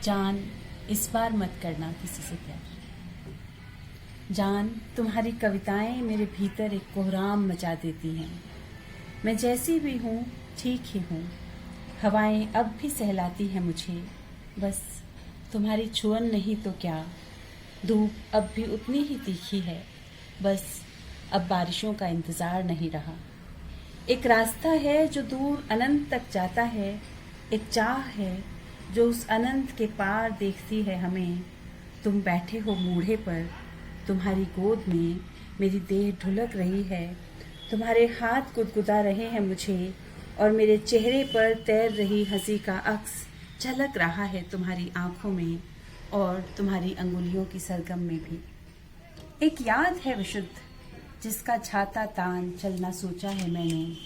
जान, इस बार मत करना किसी से प्यार। जान, तुम्हारी कविताएं मेरे भीतर एक कोहराम मचा देती हैं। मैं जैसी भी हूँ ठीक ही हूँ। हवाएं अब भी सहलाती हैं मुझे, बस तुम्हारी छुअन नहीं तो क्या। धूप अब भी उतनी ही तीखी है, बस अब बारिशों का इंतज़ार नहीं रहा। एक रास्ता है जो दूर अनंत तक जाता है, एक चाह है जो उस अनंत के पार देखती है हमें। तुम बैठे हो मूढ़े पर, तुम्हारी गोद में मेरी देह ढुलक रही है। तुम्हारे हाथ गुदगुदा रहे हैं मुझे, और मेरे चेहरे पर तैर रही हंसी का अक्स झलक रहा है तुम्हारी आंखों में और तुम्हारी अंगुलियों की सरगम में भी। एक याद है विशुद्ध जिसका छाता तान चलना सोचा है मैंने,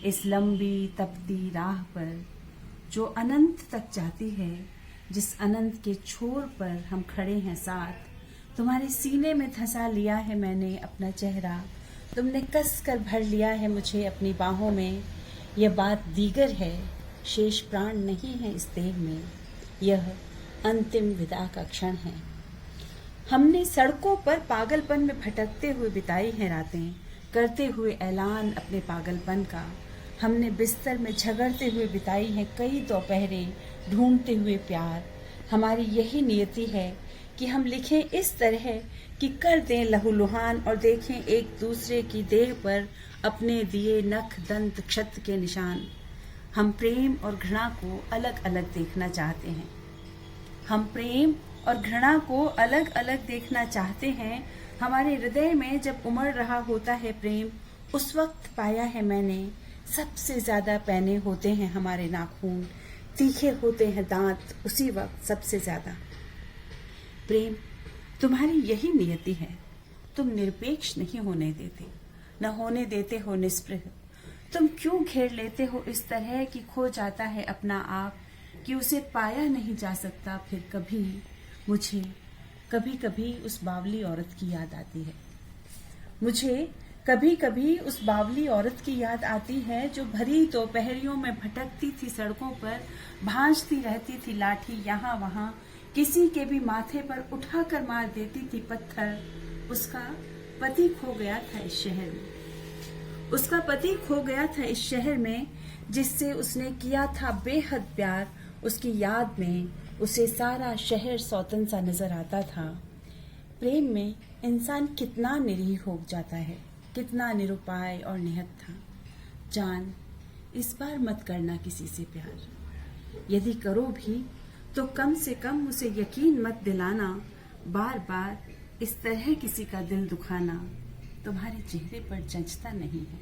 इस लंबी तपती राह पर जो अनंत तक जाती है, जिस अनंत के छोर पर हम खड़े हैं साथ। तुम्हारे सीने में धंसा लिया है मैंने अपना चेहरा, तुमने कस कर भर लिया है मुझे अपनी बाहों में। यह बात दीगर है, शेष प्राण नहीं है इस देह में, यह अंतिम विदा का क्षण है। हमने सड़कों पर पागलपन में भटकते हुए बिताई हैं रातें, करते हुए ऐलान अपने पागलपन का। हमने बिस्तर में झगड़ते हुए बिताई हैं कई दोपहरें, ढूंढते हुए प्यार। हमारी यही नियति है कि हम लिखें इस तरह कि कर दें लहूलुहान और देखें एक दूसरे की देह पर अपने दिए नख दंत क्षत के निशान। हम प्रेम और घृणा को अलग अलग देखना चाहते हैं। हम प्रेम और घृणा को अलग अलग देखना चाहते हैं। हमारे हृदय में जब उमड़ रहा होता है प्रेम, उस वक्त पाया है मैंने, सबसे ज्यादा पैने होते हैं हमारे नाखून, तीखे होते हैं दांत उसी वक्त सबसे ज्यादा। प्रेम, तुम्हारी यही नियति है, तुम निरपेक्ष नहीं होने देते, न होने देते हो निस्पृह। तुम क्यों घेर लेते हो इस तरह कि खो जाता है अपना आप, कि उसे पाया नहीं जा सकता फिर कभी। मुझे कभी कभी उस बावली औरत की याद आती है। मुझे कभी कभी उस बावली औरत की याद आती है जो भरी दोपहरियों में भटकती थी सड़कों पर, भांजती रहती थी लाठी यहाँ वहाँ, किसी के भी माथे पर उठाकर मार देती थी पत्थर। उसका पति खो गया था इस शहर में, उसका पति खो गया था इस शहर में, जिससे उसने किया था बेहद प्यार। उसकी याद में उसे सारा शहर सौतन सा नजर आता था। प्रेम में इंसान कितना निरीह हो जाता है, कितना निरुपाय और निहत था। जान, इस बार मत करना किसी से प्यार। यदि करो भी तो कम से कम उसे यकीन मत दिलाना, बार बार इस तरह किसी का दिल दुखाना तुम्हारे चेहरे पर जचता नहीं है।